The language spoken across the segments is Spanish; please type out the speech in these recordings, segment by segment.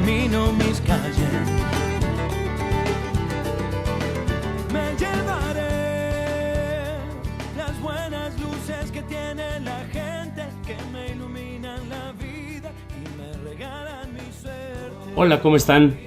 camino, mis calles. Me llevaré las buenas luces que tiene la gente, que me iluminan la vida y me regalan mi suerte. Hola, ¿cómo están?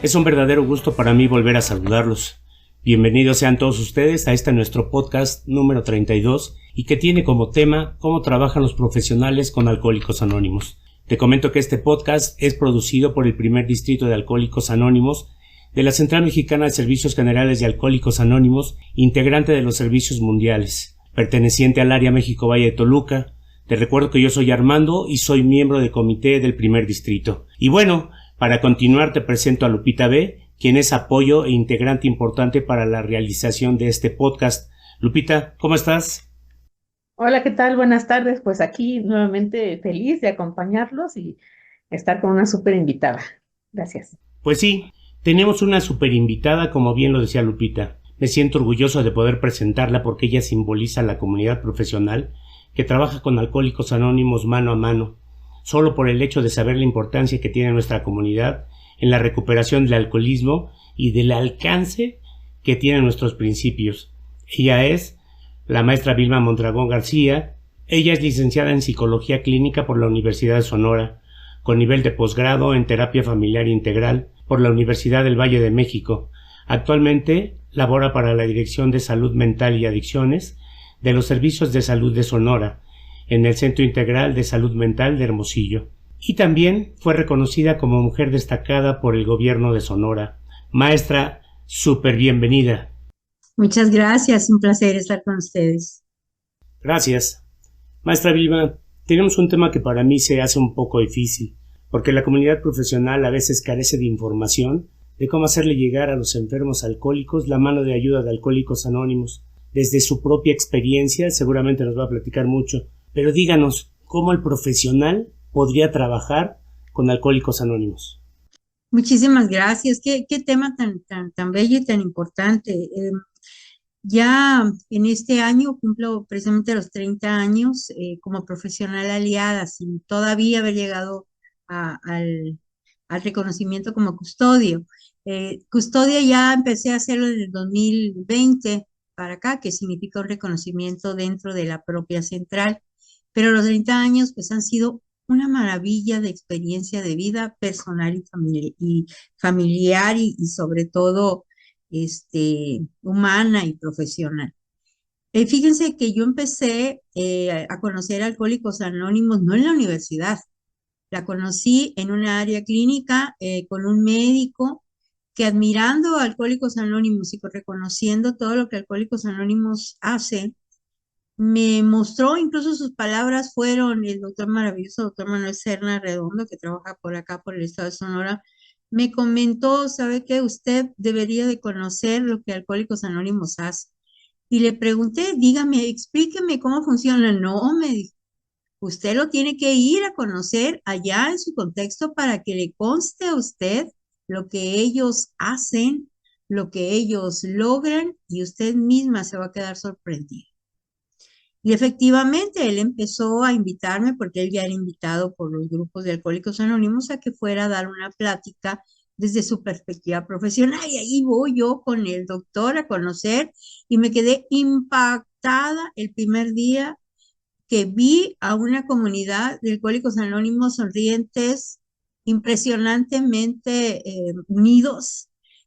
Es un verdadero gusto para mí volver a saludarlos. Bienvenidos sean todos ustedes a este nuestro podcast número 32 y que tiene como tema cómo trabajan los profesionales con Alcohólicos Anónimos. Te comento que este podcast es producido por el primer distrito de Alcohólicos Anónimos de la Central Mexicana de Servicios Generales de Alcohólicos Anónimos, integrante de los servicios mundiales, perteneciente al área México Valle de Toluca. Te recuerdo que yo soy Armando y soy miembro del comité del primer distrito. Y bueno, para continuar te presento a Lupita B., quien es apoyo e integrante importante para la realización de este podcast. Lupita, ¿cómo estás? Hola, ¿qué tal? Buenas tardes. Pues aquí nuevamente feliz de acompañarlos y estar con una súper invitada. Gracias. Pues sí, tenemos una súper invitada, como bien lo decía Lupita. Me siento orgulloso de poder presentarla porque ella simboliza la comunidad profesional que trabaja con Alcohólicos Anónimos mano a mano, solo por el hecho de saber la importancia que tiene nuestra comunidad en la recuperación del alcoholismo y del alcance que tienen nuestros principios. Ella es la maestra Vilma Mondragón García. Ella es licenciada en Psicología Clínica por la Universidad de Sonora, con nivel de posgrado en Terapia Familiar Integral por la Universidad del Valle de México. Actualmente labora para la Dirección de Salud Mental y Adicciones de los Servicios de Salud de Sonora, en el Centro Integral de Salud Mental de Hermosillo. Y también fue reconocida como mujer destacada por el gobierno de Sonora. Maestra, súper bienvenida. Muchas gracias, un placer estar con ustedes. Gracias. Maestra Vilma, tenemos un tema que para mí se hace un poco difícil, porque la comunidad profesional a veces carece de información de cómo hacerle llegar a los enfermos alcohólicos la mano de ayuda de Alcohólicos Anónimos. Desde su propia experiencia, seguramente nos va a platicar mucho, pero díganos, ¿cómo el profesional podría trabajar con Alcohólicos Anónimos? Muchísimas gracias. Qué tema tan bello y tan importante. Ya en este año cumplo precisamente los 30 años como profesional aliada, sin todavía haber llegado al reconocimiento como custodio. Custodia ya empecé a hacerlo en el 2020 para acá, que significa un reconocimiento dentro de la propia central. Pero los 30 años pues han sido una maravilla de experiencia de vida personal y familiar y sobre todo humana y profesional. Fíjense que yo empecé a conocer Alcohólicos Anónimos no en la universidad, la conocí en una área clínica con un médico que admirando a Alcohólicos Anónimos y reconociendo todo lo que Alcohólicos Anónimos hace, me mostró, incluso sus palabras fueron, el doctor maravilloso, doctor Manuel Serna Redondo, que trabaja por acá, por el estado de Sonora, me comentó, ¿sabe qué? Usted debería de conocer lo que Alcohólicos Anónimos hace. Y le pregunté, dígame, explíqueme cómo funciona. No, me dijo, usted lo tiene que ir a conocer allá en su contexto para que le conste a usted lo que ellos hacen, lo que ellos logran, y usted misma se va a quedar sorprendida. Y efectivamente, él empezó a invitarme, porque él ya era invitado por los grupos de Alcohólicos Anónimos, a que fuera a dar una plática desde su perspectiva profesional. Y ahí voy yo con el doctor a conocer y me quedé impactada el primer día que vi a una comunidad de Alcohólicos Anónimos sonrientes, impresionantemente unidos,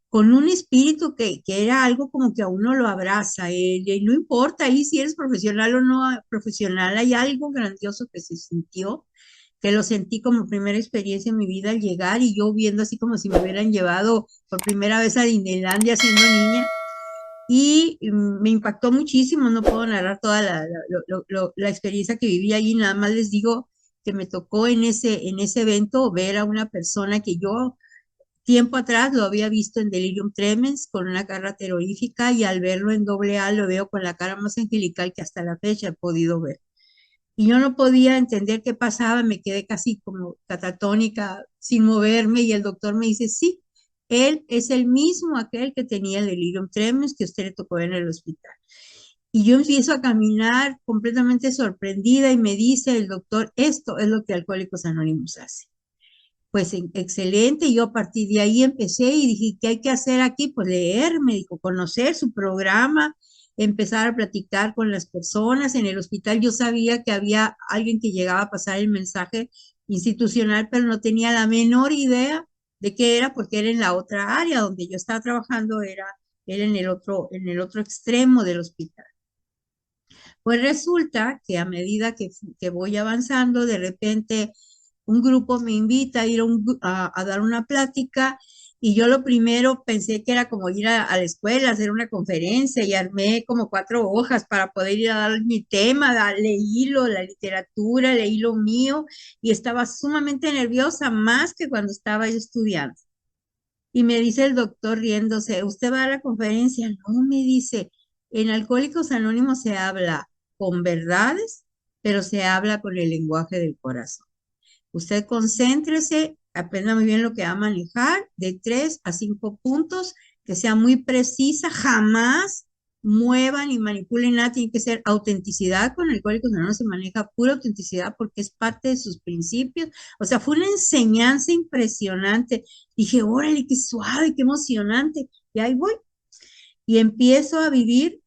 con un espíritu que era algo como que a uno lo abraza, y no importa ahí si eres profesional o no profesional, hay algo grandioso que se sintió, que lo sentí como primera experiencia en mi vida al llegar, y yo viendo así como si me hubieran llevado por primera vez a Disneylandia siendo niña, y me impactó muchísimo. No puedo narrar toda la experiencia que viví allí, nada más les digo que me tocó en ese evento ver a una persona que yo tiempo atrás lo había visto en Delirium Tremens con una cara terrorífica, y al verlo en AA lo veo con la cara más angelical que hasta la fecha he podido ver. Y yo no podía entender qué pasaba, me quedé casi como catatónica, sin moverme, y el doctor me dice, sí, él es el mismo aquel que tenía el Delirium Tremens que usted le tocó en el hospital. Y yo empiezo a caminar completamente sorprendida y me dice el doctor, esto es lo que Alcohólicos Anónimos hace. Pues excelente, yo a partir de ahí empecé y dije, ¿qué hay que hacer aquí? Pues leer, me dijo, conocer su programa, empezar a platicar con las personas. En el hospital yo sabía que había alguien que llegaba a pasar el mensaje institucional, pero no tenía la menor idea de qué era, porque era en la otra área donde yo estaba trabajando, era en el otro extremo del hospital. Pues resulta que a medida que voy avanzando, de repente un grupo me invita a ir a dar una plática y yo lo primero pensé que era como ir a la escuela, a hacer una conferencia y armé como 4 hojas para poder ir a dar mi tema, leí la literatura, leí lo mío y estaba sumamente nerviosa, más que cuando estaba yo estudiando. Y me dice el doctor riéndose, ¿usted va a la conferencia? No, me dice, en Alcohólicos Anónimos se habla con verdades, pero se habla con el lenguaje del corazón. Usted concéntrese, aprenda muy bien lo que va a manejar, de 3 a 5 puntos, que sea muy precisa, jamás muevan y manipulen nada, tiene que ser autenticidad. Con Alcohólicos Anónimos se maneja pura autenticidad porque es parte de sus principios. O sea, fue una enseñanza impresionante. Dije, órale, qué suave, qué emocionante. Y ahí voy. Y empiezo a vivir,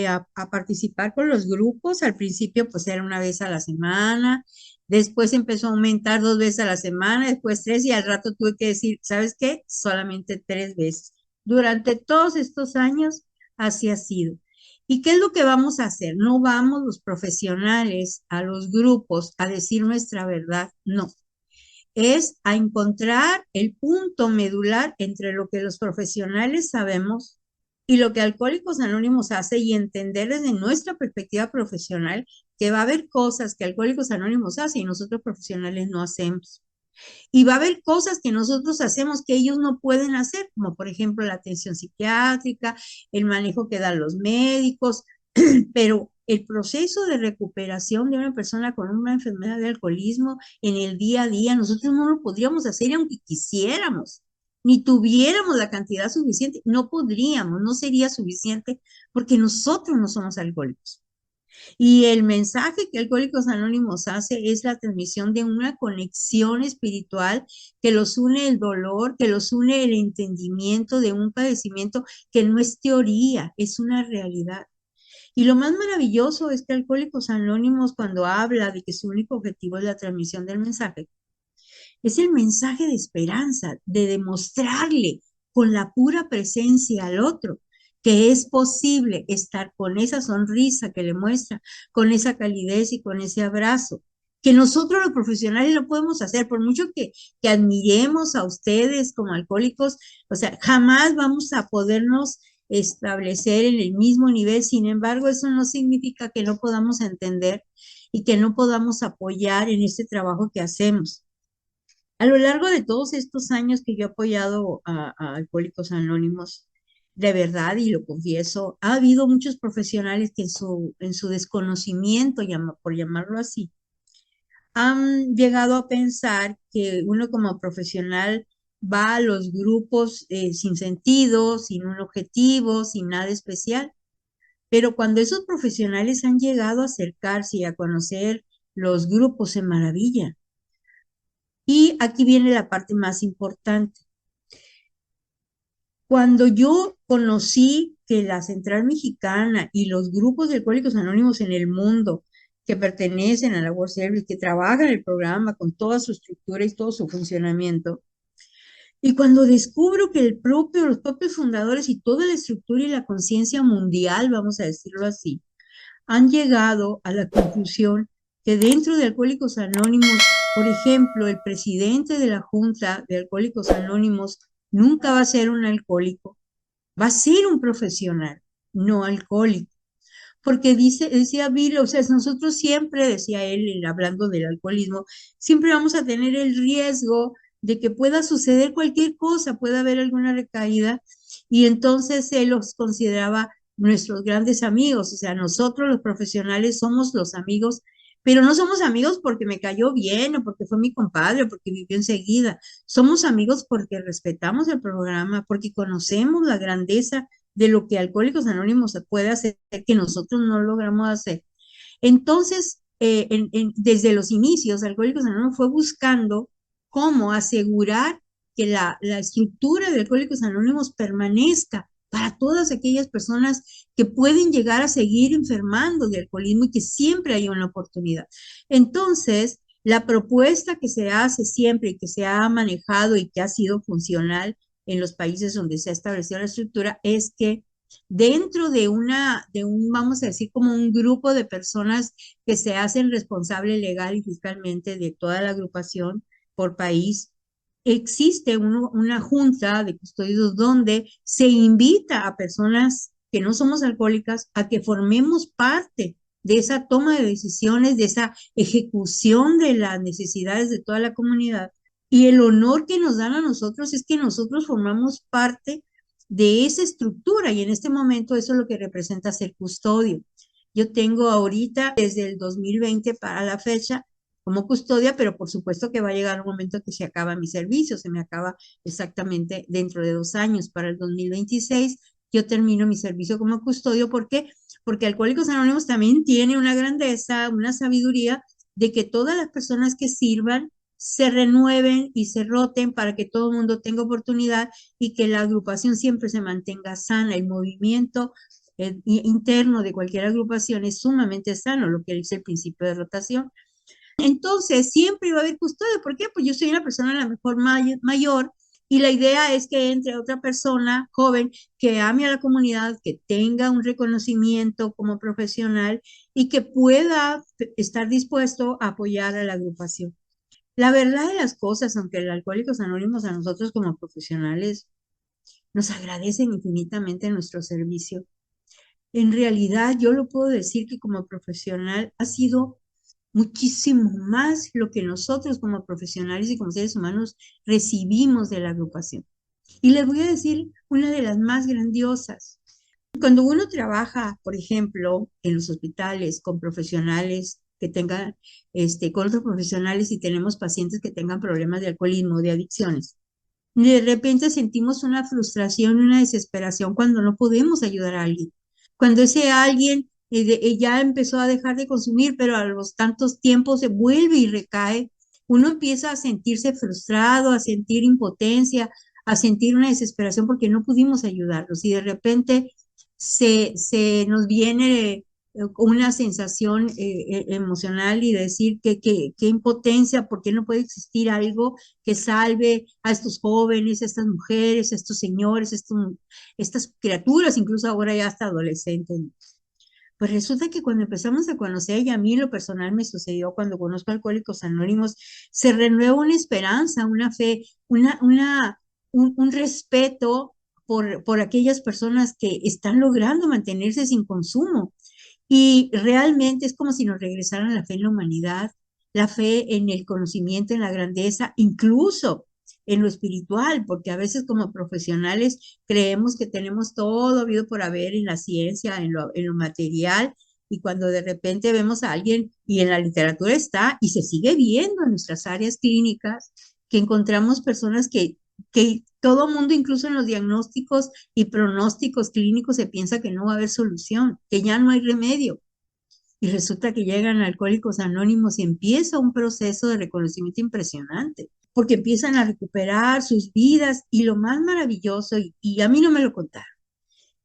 a participar con los grupos. Al principio, pues era una vez a la semana. Después empezó a aumentar 2 veces a la semana, después 3, y al rato tuve que decir, ¿sabes qué? Solamente 3 veces. Durante todos estos años, así ha sido. ¿Y qué es lo que vamos a hacer? No vamos los profesionales a los grupos a decir nuestra verdad, no. Es a encontrar el punto medular entre lo que los profesionales sabemos y lo que Alcohólicos Anónimos hace, y entender desde nuestra perspectiva profesional que va a haber cosas que Alcohólicos Anónimos hace y nosotros profesionales no hacemos. Y va a haber cosas que nosotros hacemos que ellos no pueden hacer, como por ejemplo la atención psiquiátrica, el manejo que dan los médicos, pero el proceso de recuperación de una persona con una enfermedad de alcoholismo en el día a día, nosotros no lo podríamos hacer aunque quisiéramos, ni tuviéramos la cantidad suficiente, no podríamos, no sería suficiente porque nosotros no somos alcohólicos. Y el mensaje que Alcohólicos Anónimos hace es la transmisión de una conexión espiritual que los une el dolor, que los une el entendimiento de un padecimiento que no es teoría, es una realidad. Y lo más maravilloso es que Alcohólicos Anónimos, cuando habla de que su único objetivo es la transmisión del mensaje, es el mensaje de esperanza, de demostrarle con la pura presencia al otro que es posible estar con esa sonrisa que le muestra, con esa calidez y con ese abrazo, que nosotros los profesionales lo podemos hacer, por mucho que admiremos a ustedes como alcohólicos, o sea, jamás vamos a podernos establecer en el mismo nivel. Sin embargo, eso no significa que no podamos entender y que no podamos apoyar en este trabajo que hacemos. A lo largo de todos estos años que yo he apoyado a Alcohólicos Anónimos, de verdad, y lo confieso, ha habido muchos profesionales que en su desconocimiento, por llamarlo así, han llegado a pensar que uno como profesional va a los grupos sin sentido, sin un objetivo, sin nada especial. Pero cuando esos profesionales han llegado a acercarse y a conocer los grupos, se maravillan. Y aquí viene la parte más importante. Cuando yo conocí que la Central Mexicana y los grupos de Alcohólicos Anónimos en el mundo que pertenecen a la World Service, que trabajan el programa con toda su estructura y todo su funcionamiento, y cuando descubro que los propios fundadores y toda la estructura y la conciencia mundial, vamos a decirlo así, han llegado a la conclusión que dentro de Alcohólicos Anónimos, por ejemplo, el presidente de la Junta de Alcohólicos Anónimos nunca va a ser un alcohólico, va a ser un profesional, no alcohólico. Porque decía Bill, o sea, nosotros siempre, decía él, hablando del alcoholismo, siempre vamos a tener el riesgo de que pueda suceder cualquier cosa, pueda haber alguna recaída, y entonces él los consideraba nuestros grandes amigos. O sea, nosotros los profesionales somos los amigos, pero no somos amigos porque me cayó bien o porque fue mi compadre o porque vivió enseguida. Somos amigos porque respetamos el programa, porque conocemos la grandeza de lo que Alcohólicos Anónimos puede hacer que nosotros no logramos hacer. Entonces, desde los inicios, Alcohólicos Anónimos fue buscando cómo asegurar que la estructura de Alcohólicos Anónimos permanezca para todas aquellas personas que pueden llegar a seguir enfermando de alcoholismo y que siempre hay una oportunidad. Entonces, la propuesta que se hace siempre y que se ha manejado y que ha sido funcional en los países donde se ha establecido la estructura es que dentro de vamos a decir, como un grupo de personas que se hacen responsable legal y fiscalmente de toda la agrupación por país, existe una junta de custodios donde se invita a personas que no somos alcohólicas a que formemos parte de esa toma de decisiones, de esa ejecución de las necesidades de toda la comunidad. Y el honor que nos dan a nosotros es que nosotros formamos parte de esa estructura y en este momento eso es lo que representa ser custodio. Yo tengo ahorita desde el 2020 para la fecha como custodia, pero por supuesto que va a llegar un momento que se acaba mi servicio, se me acaba exactamente dentro de 2 años, para el 2026, yo termino mi servicio como custodio. ¿Por qué? Porque Alcohólicos Anónimos también tiene una grandeza, una sabiduría de que todas las personas que sirvan se renueven y se roten para que todo el mundo tenga oportunidad y que la agrupación siempre se mantenga sana. El movimiento interno de cualquier agrupación es sumamente sano, lo que es el principio de rotación. Entonces, siempre va a haber custodio. ¿Por qué? Pues yo soy una persona a lo mejor mayor y la idea es que entre otra persona joven que ame a la comunidad, que tenga un reconocimiento como profesional y que pueda estar dispuesto a apoyar a la agrupación. La verdad de las cosas, aunque el Alcohólicos Anónimos a nosotros como profesionales nos agradecen infinitamente nuestro servicio, en realidad yo lo puedo decir que como profesional ha sido muchísimo más lo que nosotros como profesionales y como seres humanos recibimos de la agrupación. Y les voy a decir una de las más grandiosas. Cuando uno trabaja, por ejemplo, en los hospitales con profesionales que tengan, con otros profesionales y tenemos pacientes que tengan problemas de alcoholismo, de adicciones, de repente sentimos una frustración, una desesperación cuando no podemos ayudar a alguien. Cuando ese alguien ya empezó a dejar de consumir, pero a los tantos tiempos se vuelve y recae, uno empieza a sentirse frustrado, a sentir impotencia, a sentir una desesperación porque no pudimos ayudarlos y de repente se nos viene una sensación emocional y decir que impotencia, ¿por qué no puede existir algo que salve a estos jóvenes, a estas mujeres, a estos señores, estas criaturas, incluso ahora ya hasta adolescentes? Pues resulta que cuando empezamos a conocer, y a mí lo personal me sucedió cuando conozco a Alcohólicos Anónimos, se renueva una esperanza, una fe, un respeto por aquellas personas que están logrando mantenerse sin consumo. Y realmente es como si nos regresaran la fe en la humanidad, la fe en el conocimiento, en la grandeza, incluso en lo espiritual, porque a veces como profesionales creemos que tenemos todo habido por haber en la ciencia, en lo material, y cuando de repente vemos a alguien, y en la literatura está, y se sigue viendo en nuestras áreas clínicas, que encontramos personas que todo mundo, incluso en los diagnósticos y pronósticos clínicos, se piensa que no va a haber solución, que ya no hay remedio. Y resulta que llegan Alcohólicos Anónimos y empieza un proceso de reconocimiento impresionante, porque empiezan a recuperar sus vidas y lo más maravilloso, y a mí no me lo contaron,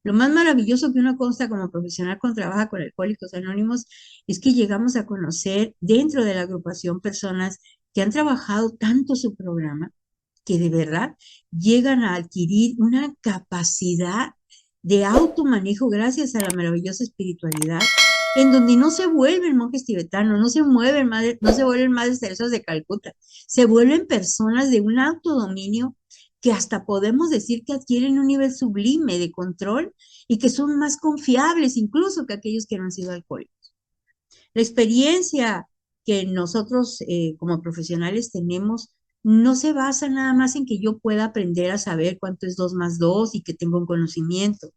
lo más maravilloso que uno consta como profesional cuando trabaja con Alcohólicos Anónimos es que llegamos a conocer dentro de la agrupación personas que han trabajado tanto su programa que de verdad llegan a adquirir una capacidad de automanejo gracias a la maravillosa espiritualidad, en donde no se vuelven monjes tibetanos, no se vuelven madres Teresas de Calcuta, se vuelven personas de un autodominio que hasta podemos decir que adquieren un nivel sublime de control y que son más confiables incluso que aquellos que no han sido alcohólicos. La experiencia que nosotros como profesionales tenemos no se basa nada más en que yo pueda aprender a saber cuánto es 2 más 2 y que tenga un conocimiento.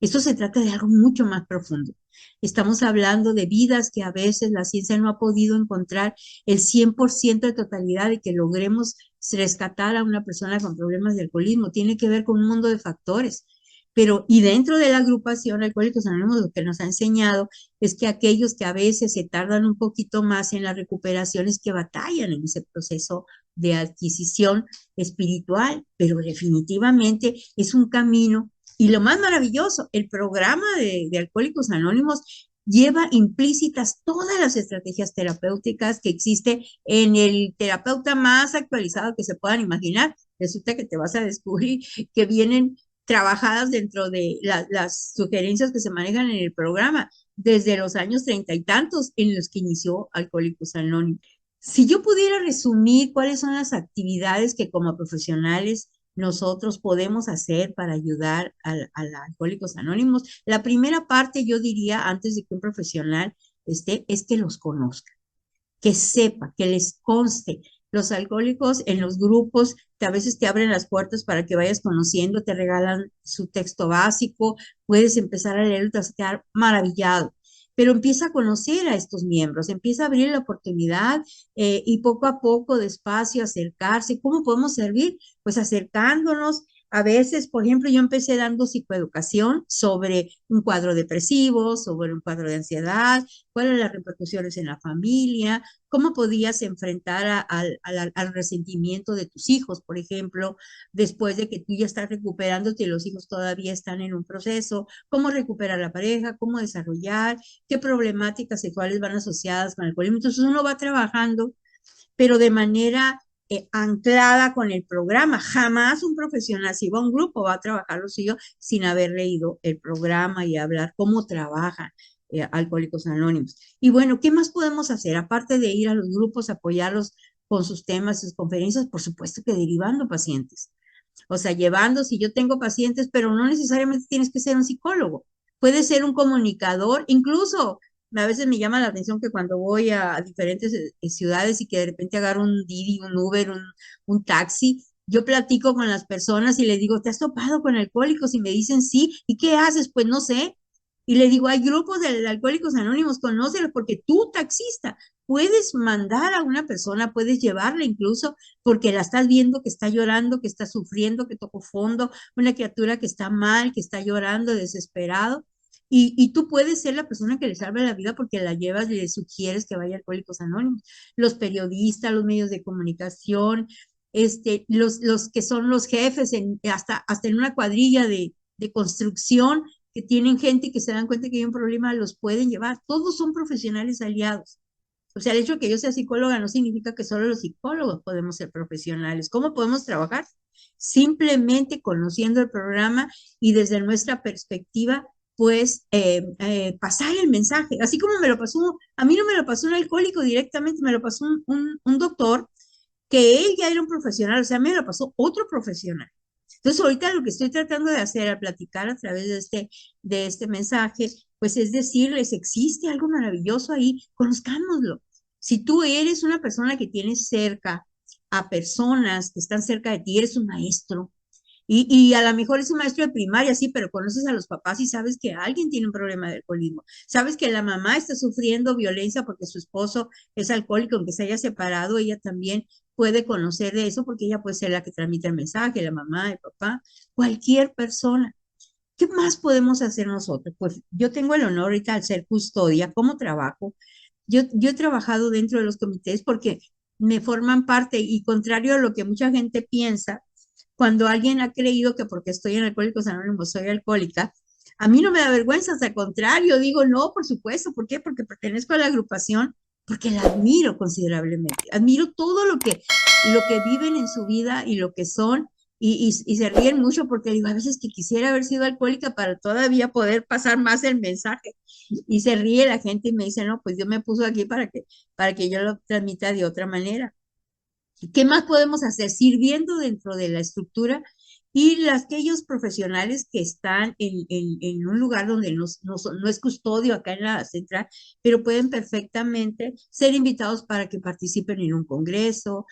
Esto se trata de algo mucho más profundo. Estamos hablando de vidas que a veces la ciencia no ha podido encontrar el 100% de totalidad de que logremos rescatar a una persona con problemas de alcoholismo. Tiene que ver con un mundo de factores. Pero, y dentro de la agrupación Alcohólicos Anónimos, lo que nos ha enseñado es que aquellos que a veces se tardan un poquito más en la recuperación es que batallan en ese proceso de adquisición espiritual, pero definitivamente es un camino. Y lo más maravilloso, el programa de Alcohólicos Anónimos lleva implícitas todas las estrategias terapéuticas que existe en el terapeuta más actualizado que se puedan imaginar. Resulta que te vas a descubrir que vienen trabajadas dentro de las sugerencias que se manejan en el programa desde los años 30 y tantos en los que inició Alcohólicos Anónimos. Si yo pudiera resumir cuáles son las actividades que como profesionales nosotros podemos hacer para ayudar a Alcohólicos Anónimos, la primera parte yo diría, antes de que un profesional esté, es que los conozca, que sepa, que les conste. Los alcohólicos en los grupos a veces te abren las puertas para que vayas conociendo, te regalan su texto básico, puedes empezar a leerlo y te vas a quedar maravillado. Pero empieza a conocer a estos miembros, empieza a abrir la oportunidad y poco a poco, despacio, acercarse. ¿Cómo podemos servir? Pues acercándonos. A veces, por ejemplo, yo empecé dando psicoeducación sobre un cuadro depresivo, sobre un cuadro de ansiedad, cuáles eran las repercusiones en la familia, cómo podías enfrentar al resentimiento de tus hijos, por ejemplo, después de que tú ya estás recuperándote y los hijos todavía están en un proceso, cómo recuperar la pareja, cómo desarrollar, qué problemáticas sexuales van asociadas con el alcoholismo. Entonces uno va trabajando, pero de manera anclada con el programa. Jamás un profesional, si va a un grupo, va a trabajar lo suyo sin haber leído el programa y hablar cómo trabajan Alcohólicos Anónimos. Y bueno, ¿qué más podemos hacer? Aparte de ir a los grupos, apoyarlos con sus temas, sus conferencias, por supuesto que derivando pacientes. O sea, llevando, si yo tengo pacientes, pero no necesariamente tienes que ser un psicólogo. Puedes ser un comunicador, incluso a veces me llama la atención que cuando voy a diferentes ciudades y que de repente agarro un Didi, un Uber, un taxi, yo platico con las personas y les digo, ¿te has topado con alcohólicos? Y me dicen sí. ¿Y qué haces? Pues no sé. Y le digo, hay grupos de Alcohólicos Anónimos, conócelos, porque tú, taxista, puedes mandar a una persona, puedes llevarla incluso, porque la estás viendo que está llorando, que está sufriendo, que tocó fondo, una criatura que está mal, que está llorando, desesperado. Y tú puedes ser la persona que le salve la vida porque la llevas y le sugieres que vaya a Alcohólicos Anónimos. Los periodistas, los medios de comunicación, los que son los jefes, hasta en una cuadrilla de construcción, que tienen gente y que se dan cuenta que hay un problema, los pueden llevar. Todos son profesionales aliados. O sea, el hecho de que yo sea psicóloga no significa que solo los psicólogos podemos ser profesionales. ¿Cómo podemos trabajar? Simplemente conociendo el programa y desde nuestra perspectiva, pues pasar el mensaje. Así como me lo pasó, a mí no me lo pasó un alcohólico directamente, me lo pasó un doctor que él ya era un profesional, o sea, me lo pasó otro profesional. Entonces, ahorita lo que estoy tratando de hacer al platicar a través de este mensaje, pues es decirles, existe algo maravilloso ahí, conozcámoslo. Si tú eres una persona que tienes cerca a personas que están cerca de ti, eres un maestro, y a lo mejor es un maestro de primaria, sí, pero conoces a los papás y sabes que alguien tiene un problema de alcoholismo. Sabes que la mamá está sufriendo violencia porque su esposo es alcohólico, aunque se haya separado, ella también puede conocer de eso porque ella puede ser la que transmite el mensaje, la mamá, el papá, cualquier persona. ¿Qué más podemos hacer nosotros? Pues yo tengo el honor ahorita al ser custodia, ¿cómo trabajo? Yo he trabajado dentro de los comités porque me forman parte y contrario a lo que mucha gente piensa, cuando alguien ha creído que porque estoy en Alcohólicos Anónimos soy alcohólica, a mí no me da vergüenza, al contrario, digo, no, por supuesto, ¿por qué? Porque pertenezco a la agrupación, porque la admiro considerablemente, admiro todo lo que viven en su vida y lo que son, y se ríen mucho porque digo, a veces que quisiera haber sido alcohólica para todavía poder pasar más el mensaje, y se ríe la gente y me dice, no, pues Dios me puso aquí para que yo lo transmita de otra manera. ¿Qué más podemos hacer? Sirviendo dentro de la estructura y aquellos profesionales que están en un lugar donde no es custodio acá en la central, pero pueden perfectamente ser invitados para que participen en un congreso,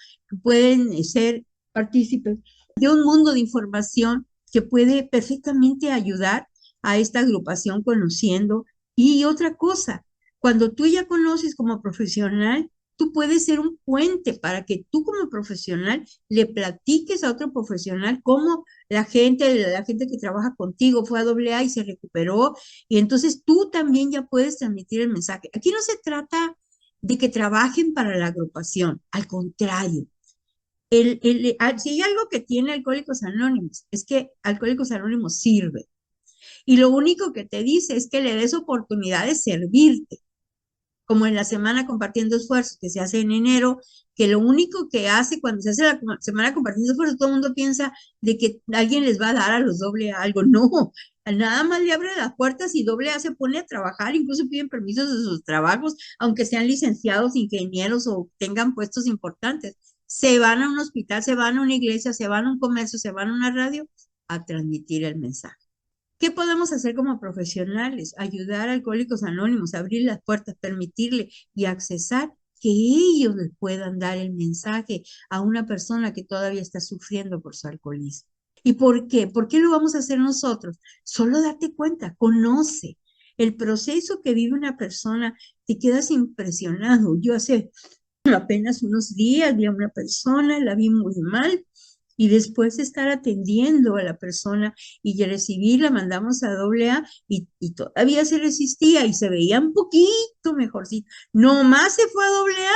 pueden ser partícipes de un mundo de información que puede perfectamente ayudar a esta agrupación conociendo. Y otra cosa, cuando tú ya conoces como profesional, tú puedes ser un puente para que tú como profesional le platiques a otro profesional cómo la gente que trabaja contigo fue a AA y se recuperó, y entonces tú también ya puedes transmitir el mensaje. Aquí no se trata de que trabajen para la agrupación, al contrario, Si hay algo que tiene Alcohólicos Anónimos, es que Alcohólicos Anónimos sirve. Y lo único que te dice es que le des oportunidad de servirte, como en la semana compartiendo esfuerzos que se hace en enero, que lo único que hace cuando se hace la semana compartiendo esfuerzos, todo el mundo piensa de que alguien les va a dar a los doble A algo. No, nada más le abre las puertas y doble A se pone a trabajar, incluso piden permisos de sus trabajos, aunque sean licenciados, ingenieros o tengan puestos importantes. Se van a un hospital, se van a una iglesia, se van a un comercio, se van a una radio a transmitir el mensaje. ¿Qué podemos hacer como profesionales? Ayudar a Alcohólicos Anónimos, abrir las puertas, permitirle y accesar que ellos les puedan dar el mensaje a una persona que todavía está sufriendo por su alcoholismo. ¿Y por qué? ¿Por qué lo vamos a hacer nosotros? Solo date cuenta, conoce el proceso que vive una persona, te quedas impresionado. Yo hace apenas unos días vi a una persona, la vi muy mal, y después de estar atendiendo a la persona y recibirla, mandamos a AA y todavía se resistía y se veía un poquito mejorcito. Nomás se fue a AA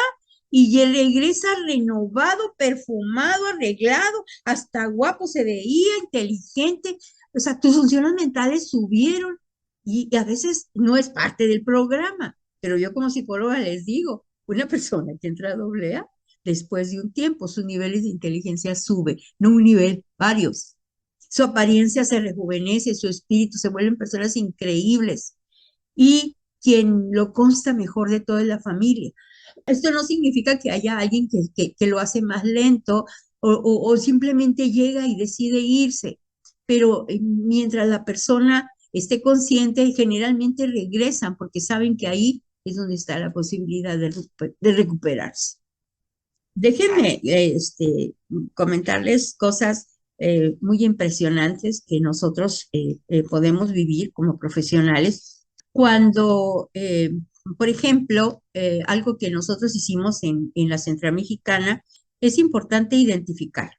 y regresa renovado, perfumado, arreglado, hasta guapo se veía, inteligente. O sea, tus funciones mentales subieron y a veces no es parte del programa, pero yo como psicóloga les digo, una persona que entra a AA después de un tiempo, sus niveles de inteligencia sube, no un nivel, varios. Su apariencia se rejuvenece, su espíritu, se vuelven personas increíbles. Y quien lo consta mejor de toda la familia. Esto no significa que haya alguien que lo hace más lento o simplemente llega y decide irse, pero mientras la persona esté consciente, generalmente regresan porque saben que ahí es donde está la posibilidad de recuperarse. Déjenme comentarles cosas muy impresionantes que nosotros podemos vivir como profesionales cuando, por ejemplo, algo que nosotros hicimos en la Central Mexicana, es importante identificar.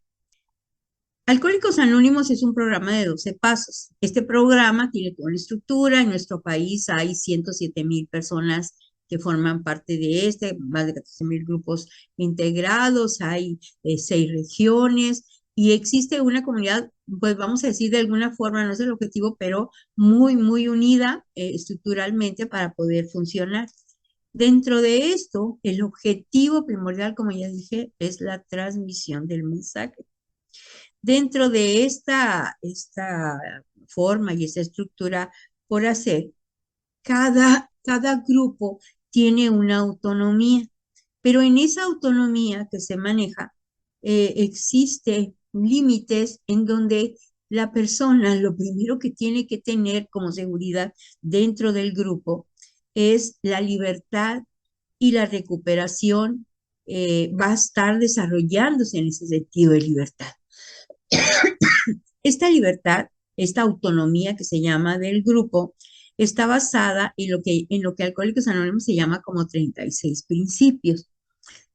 Alcohólicos Anónimos es un programa de 12 pasos. Este programa tiene toda una estructura. En nuestro país hay 107,000 personas que forman parte de más de 14,000 grupos integrados, hay 6 regiones y existe una comunidad, pues vamos a decir de alguna forma, no es el objetivo, pero muy, muy unida estructuralmente para poder funcionar. Dentro de esto, el objetivo primordial, como ya dije, es la transmisión del mensaje. Dentro de esta forma y esta estructura por hacer, cada grupo tiene una autonomía, pero en esa autonomía que se maneja, existe límites en donde la persona lo primero que tiene que tener como seguridad dentro del grupo es la libertad y la recuperación va a estar desarrollándose en ese sentido de libertad. Esta libertad, esta autonomía que se llama del grupo, está basada en lo que Alcohólicos Anónimos se llama como 36 principios,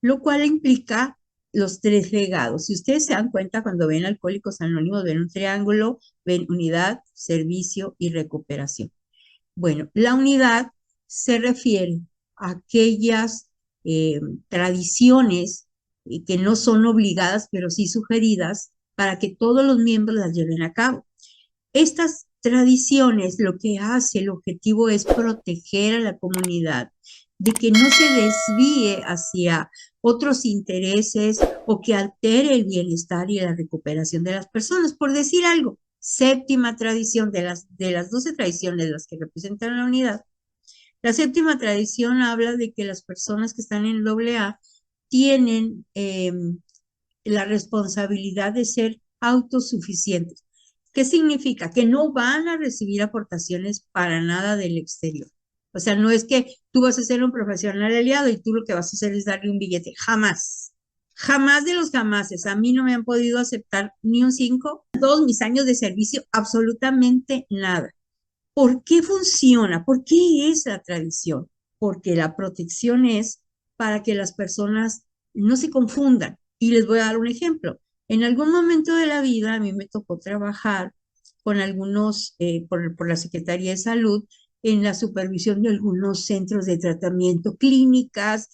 lo cual implica los 3 legados. Si ustedes se dan cuenta, cuando ven Alcohólicos Anónimos, ven un triángulo, ven unidad, servicio y recuperación. Bueno, la unidad se refiere a aquellas tradiciones que no son obligadas, pero sí sugeridas, para que todos los miembros las lleven a cabo. Estas tradiciones lo que hace, el objetivo es proteger a la comunidad de que no se desvíe hacia otros intereses o que altere el bienestar y la recuperación de las personas. Por decir algo, séptima tradición de las 12 tradiciones, las que representan la unidad, la séptima tradición habla de que las personas que están en AA tienen la responsabilidad de ser autosuficientes. ¿Qué significa? Que no van a recibir aportaciones para nada del exterior. O sea, no es que tú vas a ser un profesional aliado y tú lo que vas a hacer es darle un billete. Jamás. Jamás de los jamases. A mí no me han podido aceptar ni un 5. Todos mis años de servicio, absolutamente nada. ¿Por qué funciona? ¿Por qué es la tradición? Porque la protección es para que las personas no se confundan. Y les voy a dar un ejemplo. En algún momento de la vida a mí me tocó trabajar con algunos, por la Secretaría de Salud, en la supervisión de algunos centros de tratamiento, clínicas,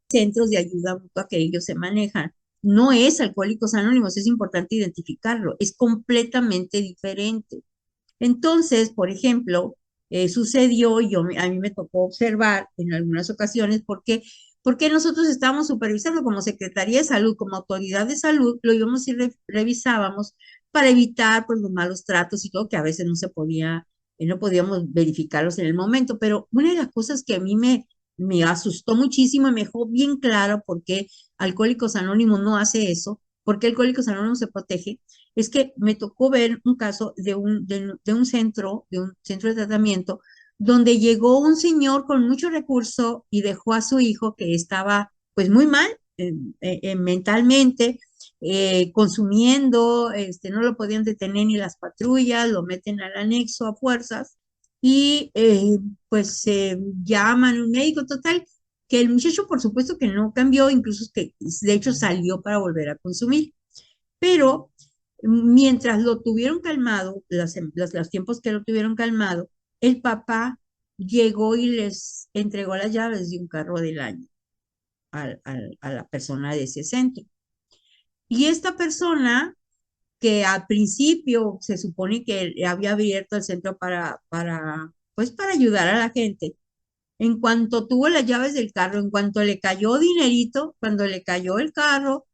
centros de ayuda mutua que ellos se manejan. no es Alcohólicos Anónimos, es importante identificarlo, es completamente diferente. Entonces, por ejemplo, sucedió, a mí me tocó observar en algunas ocasiones, porque nosotros estábamos supervisando como Secretaría de Salud, como autoridad de salud, lo íbamos y revisábamos para evitar pues, los malos tratos y todo, que a veces no se podía, no podíamos verificarlos en el momento, pero una de las cosas que a mí me asustó muchísimo y me dejó bien claro por qué Alcohólicos Anónimos no hace eso, por qué Alcohólicos Anónimos se protege, es que me tocó ver un caso de un centro de tratamiento donde llegó un señor con mucho recurso y dejó a su hijo que estaba pues muy mal mentalmente, consumiendo, no lo podían detener ni las patrullas, lo meten al anexo a fuerzas y pues llaman a un médico total, que el muchacho por supuesto que no cambió, incluso que de hecho salió para volver a consumir. Pero mientras lo tuvieron calmado, los tiempos que lo tuvieron calmado, el papá llegó y les entregó las llaves de un carro del año a la persona de ese centro. Y esta persona, que al principio se supone que había abierto el centro pues para ayudar a la gente, en cuanto tuvo las llaves del carro, en cuanto le cayó dinerito, cuando le cayó el carro,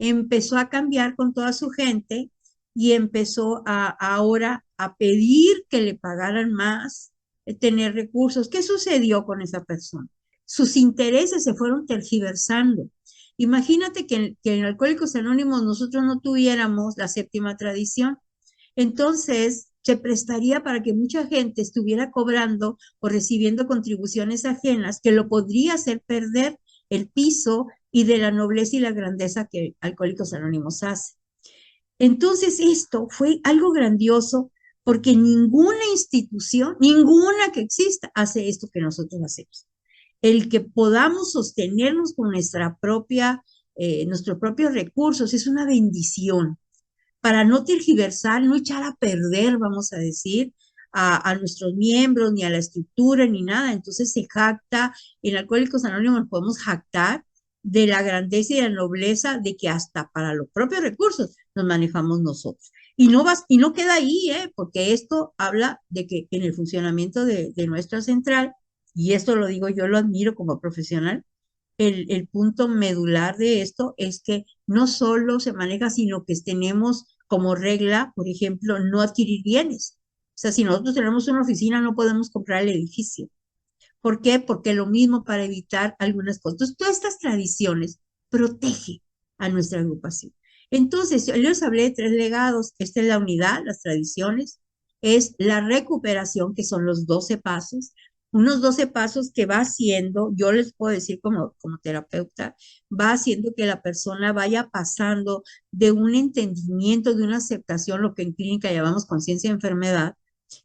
empezó a cambiar con toda su gente y empezó ahora a pedir que le pagaran más, tener recursos. ¿Qué sucedió con esa persona? Sus intereses se fueron tergiversando. Imagínate que en Alcohólicos Anónimos nosotros no tuviéramos la séptima tradición. Entonces, se prestaría para que mucha gente estuviera cobrando o recibiendo contribuciones ajenas que lo podría hacer perder el piso y de la nobleza y la grandeza que Alcohólicos Anónimos hace. Entonces, esto fue algo grandioso porque ninguna institución, ninguna que exista, hace esto que nosotros hacemos. El que podamos sostenernos con nuestros propios recursos es una bendición para no tergiversar, no echar a perder, vamos a decir, a nuestros miembros, ni a la estructura, ni nada. Entonces se jacta, en Alcohólicos Anónimos nos podemos jactar de la grandeza y la nobleza de que hasta para los propios recursos nos manejamos nosotros. Y no queda ahí, porque esto habla de que en el funcionamiento de nuestra central, y esto lo digo yo, lo admiro como profesional, el punto medular de esto es que no solo se maneja, sino que tenemos como regla, por ejemplo, no adquirir bienes. O sea, si nosotros tenemos una oficina, no podemos comprar el edificio. ¿Por qué? Porque lo mismo para evitar algunas cosas. Entonces, todas estas tradiciones protegen a nuestra agrupación. Entonces, yo les hablé de 3 legados. Esta es la unidad, las tradiciones, es la recuperación, que son los 12 pasos, unos 12 pasos que va haciendo, yo les puedo decir como terapeuta, va haciendo que la persona vaya pasando de un entendimiento, de una aceptación, lo que en clínica llamamos conciencia de enfermedad,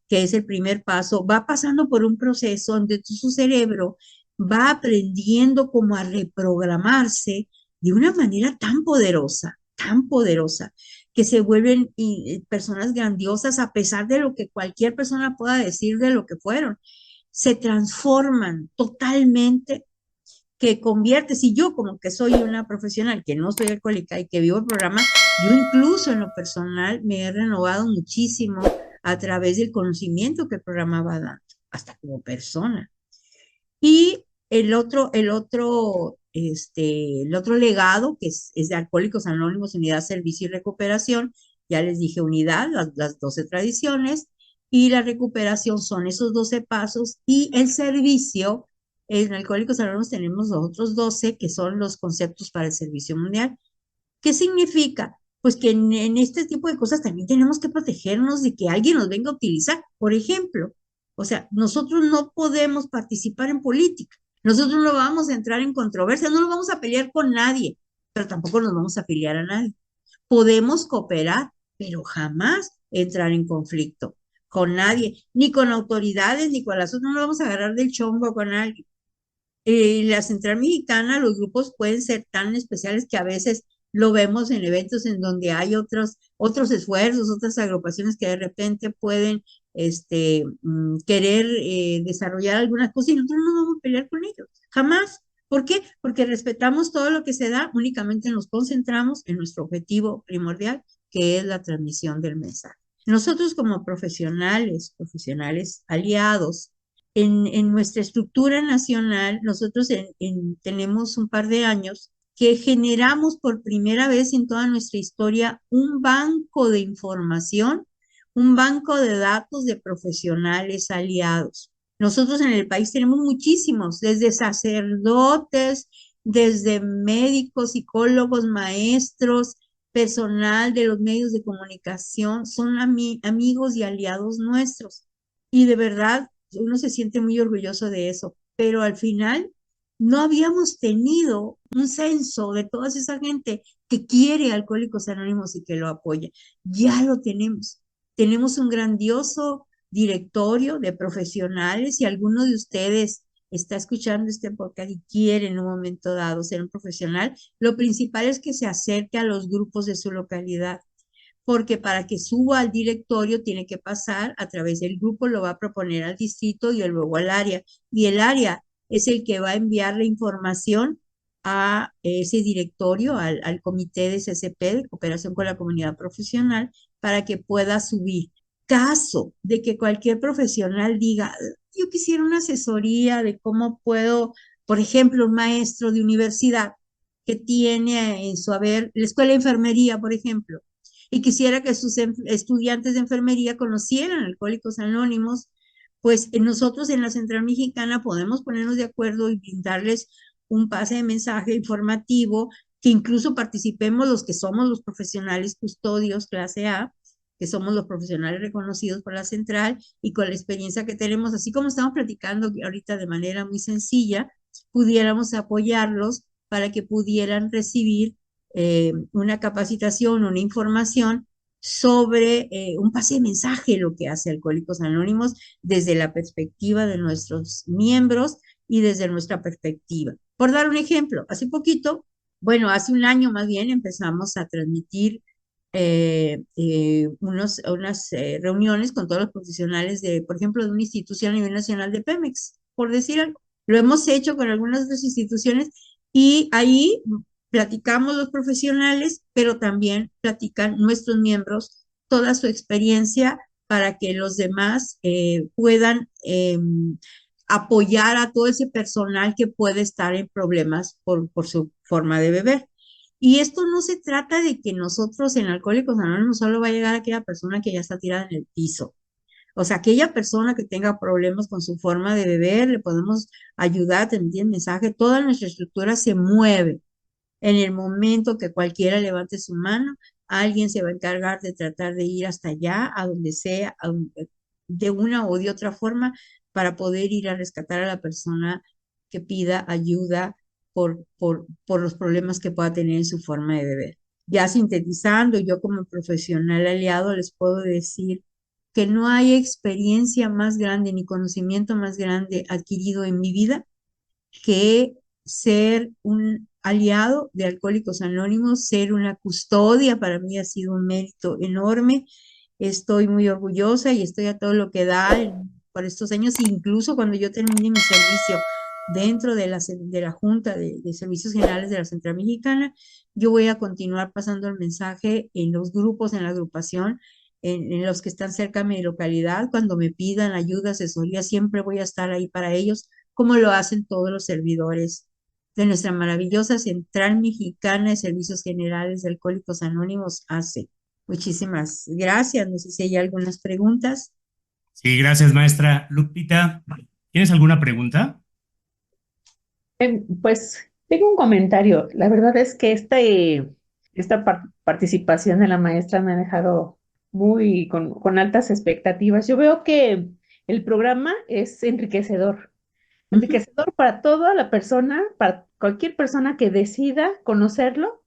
que es el primer paso, va pasando por un proceso donde su cerebro va aprendiendo como a reprogramarse de una manera tan poderosa, que se vuelven personas grandiosas a pesar de lo que cualquier persona pueda decir de lo que fueron. Se transforman totalmente, que convierte, si yo como que soy una profesional que no soy alcohólica y que vivo el programa, yo incluso en lo personal me he renovado muchísimo a través del conocimiento que el programa va dando, hasta como persona. Y el otro legado, que es de Alcohólicos Anónimos, Unidad, Servicio y Recuperación, ya les dije unidad, las 12 tradiciones, y la recuperación son esos 12 pasos, y el servicio, en Alcohólicos Anónimos tenemos los otros 12, que son los conceptos para el servicio mundial. ¿Qué significa? Pues que en este tipo de cosas también tenemos que protegernos de que alguien nos venga a utilizar. Por ejemplo, o sea, nosotros no podemos participar en política, nosotros no vamos a entrar en controversia, no nos vamos a pelear con nadie, pero tampoco nos vamos a afiliar a nadie. Podemos cooperar, pero jamás entrar en conflicto con nadie, ni con autoridades, ni con las otras, no nos vamos a agarrar del chongo con alguien. La Central Mexicana, los grupos pueden ser tan especiales que a veces lo vemos en eventos en donde hay otros esfuerzos, otras agrupaciones que de repente pueden querer desarrollar algunas cosas y nosotros no vamos a pelear con ellos, jamás, ¿Por qué? Porque respetamos todo lo que se da, únicamente nos concentramos en nuestro objetivo primordial, que es la transmisión del mensaje. Nosotros como profesionales aliados, en nuestra estructura nacional, nosotros tenemos un par de años que generamos por primera vez en toda nuestra historia un banco de información, un banco de datos de profesionales aliados. Nosotros en el país tenemos muchísimos, desde sacerdotes, desde médicos, psicólogos, maestros, personal de los medios de comunicación, son amigos y aliados nuestros. Y de verdad, uno se siente muy orgulloso de eso, pero al final no habíamos tenido un censo de toda esa gente que quiere Alcohólicos Anónimos y que lo apoya. Ya lo tenemos. Tenemos un grandioso directorio de profesionales. Si alguno de ustedes está escuchando este podcast y quiere en un momento dado ser un profesional, lo principal es que se acerque a los grupos de su localidad, porque para que suba al directorio tiene que pasar a través del grupo, lo va a proponer al distrito y luego al área. Y el área es el que va a enviar la información a ese directorio, al comité de CCP, de cooperación con la comunidad profesional, para que pueda subir. Caso de que cualquier profesional diga, yo quisiera una asesoría de cómo puedo, por ejemplo, un maestro de universidad que tiene en su haber la escuela de enfermería, por ejemplo, y quisiera que sus estudiantes de enfermería conocieran Alcohólicos Anónimos, pues nosotros en la Central Mexicana podemos ponernos de acuerdo y brindarles un pase de mensaje informativo, que incluso participemos los que somos los profesionales custodios clase A, que somos los profesionales reconocidos por la central y con la experiencia que tenemos, así como estamos platicando ahorita de manera muy sencilla, pudiéramos apoyarlos para que pudieran recibir una capacitación, una información sobre un pase de mensaje, lo que hace Alcohólicos Anónimos desde la perspectiva de nuestros miembros y desde nuestra perspectiva. Por dar un ejemplo, hace poquito, bueno, hace un año más bien, empezamos a transmitir unas reuniones con todos los profesionales de, por ejemplo, de una institución a nivel nacional de Pemex, por decir algo. Lo hemos hecho con algunas otras instituciones y ahí platicamos los profesionales, pero también platican nuestros miembros toda su experiencia para que los demás puedan apoyar a todo ese personal que puede estar en problemas por su forma de beber. Y esto no se trata de que nosotros en Alcohólicos Anónimos solo va a llegar a aquella persona que ya está tirada en el piso. O sea, aquella persona que tenga problemas con su forma de beber, le podemos ayudar, transmitir el mensaje. Toda nuestra estructura se mueve. En el momento que cualquiera levante su mano, alguien se va a encargar de tratar de ir hasta allá, a donde sea, de una o de otra forma, para poder ir a rescatar a la persona que pida ayuda por los problemas que pueda tener en su forma de beber. Ya sintetizando, yo como profesional aliado les puedo decir que no hay experiencia más grande ni conocimiento más grande adquirido en mi vida que ser un aliado de Alcohólicos Anónimos, ser una custodia. Para mí ha sido un mérito enorme. Estoy muy orgullosa y estoy a todo lo que da por estos años, incluso cuando yo termine mi servicio dentro de la Junta de Servicios Generales de la Central Mexicana, yo voy a continuar pasando el mensaje en los grupos, en la agrupación, en los que están cerca de mi localidad. Cuando me pidan ayuda, asesoría, siempre voy a estar ahí para ellos, como lo hacen todos los servidores de nuestra maravillosa Central Mexicana de Servicios Generales de Alcohólicos Anónimos hace. Muchísimas gracias. No sé si hay algunas preguntas. Sí, gracias, maestra. Lupita, ¿tienes alguna pregunta? Pues tengo un comentario. La verdad es que esta participación de la maestra me ha dejado con altas expectativas. Yo veo que el programa es enriquecedor para toda la persona, para cualquier persona que decida conocerlo,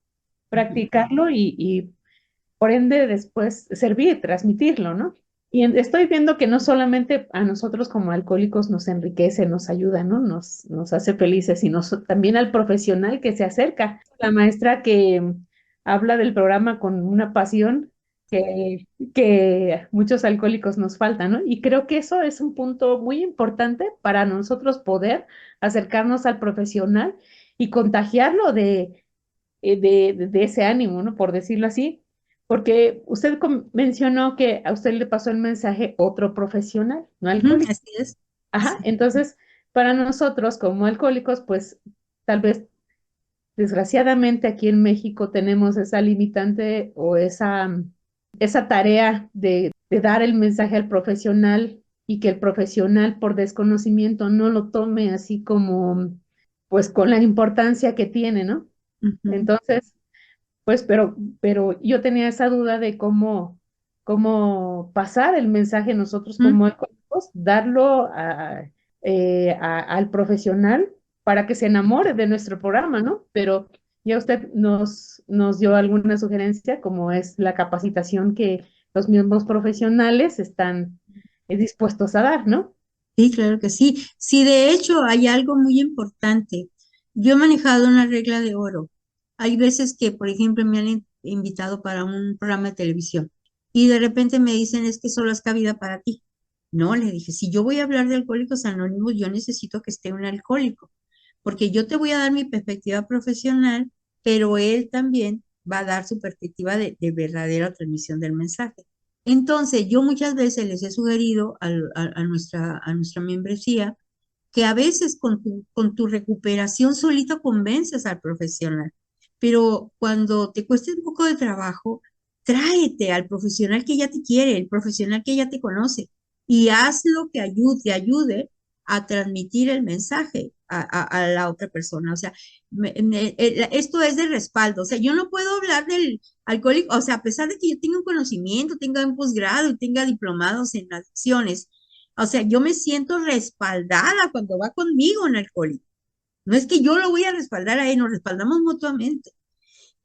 practicarlo y por ende después servir, transmitirlo, ¿no? Y estoy viendo que no solamente a nosotros como alcohólicos nos enriquece, nos ayuda, ¿no? Nos hace felices, sino también al profesional que se acerca. La maestra que habla del programa con una pasión, que muchos alcohólicos nos faltan, ¿no? Y creo que eso es un punto muy importante para nosotros poder acercarnos al profesional y contagiarlo de ese ánimo, ¿no? Por decirlo así, porque usted mencionó que a usted le pasó el mensaje otro profesional, no alcohólico. Así es. Ajá, entonces, para nosotros como alcohólicos, pues tal vez desgraciadamente aquí en México tenemos esa limitante o esa tarea de dar el mensaje al profesional y que el profesional por desconocimiento no lo tome así como, pues con la importancia que tiene, ¿no? Ujú. Entonces, pues, pero yo tenía esa duda de cómo pasar el mensaje nosotros Ujú. como alcohólicos, darlo al profesional para que se enamore de nuestro programa, ¿no? Pero ya usted nos dio alguna sugerencia, como es la capacitación que los mismos profesionales están dispuestos a dar, ¿no? Sí, claro que sí. Sí, de hecho, hay algo muy importante. Yo he manejado una regla de oro. Hay veces que, por ejemplo, me han invitado para un programa de televisión y de repente me dicen, es que solo es cabida para ti. No, le dije, si yo voy a hablar de Alcohólicos Anónimos, yo necesito que esté un alcohólico, porque yo te voy a dar mi perspectiva profesional, pero él también va a dar su perspectiva de verdadera transmisión del mensaje. Entonces, yo muchas veces les he sugerido a nuestra membresía que a veces con tu recuperación solito convences al profesional, pero cuando te cueste un poco de trabajo, tráete al profesional que ya te quiere, el profesional que ya te conoce, y hazlo que te ayude a transmitir el mensaje a la otra persona. O sea, esto es de respaldo. O sea, yo no puedo hablar del alcohólico, o sea, a pesar de que yo tenga un conocimiento, tenga un posgrado y tenga diplomados en adicciones, o sea, yo me siento respaldada cuando va conmigo un alcohólico. No es que yo lo voy a respaldar a él, nos respaldamos mutuamente.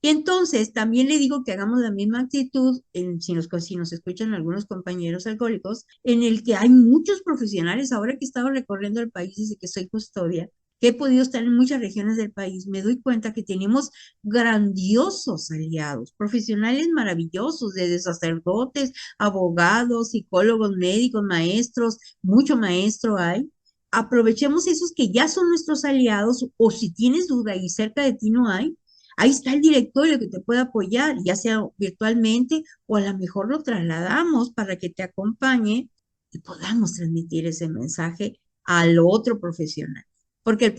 Y entonces también le digo que hagamos la misma actitud, si nos escuchan algunos compañeros alcohólicos, en el que hay muchos profesionales, ahora que he estado recorriendo el país desde que soy custodia, que he podido estar en muchas regiones del país, me doy cuenta que tenemos grandiosos aliados, profesionales maravillosos, desde sacerdotes, abogados, psicólogos, médicos, maestros, mucho maestro hay. Aprovechemos esos que ya son nuestros aliados, o si tienes duda y cerca de ti no hay, ahí está el directorio que te puede apoyar, ya sea virtualmente o a lo mejor lo trasladamos para que te acompañe y podamos transmitir ese mensaje al otro profesional. Porque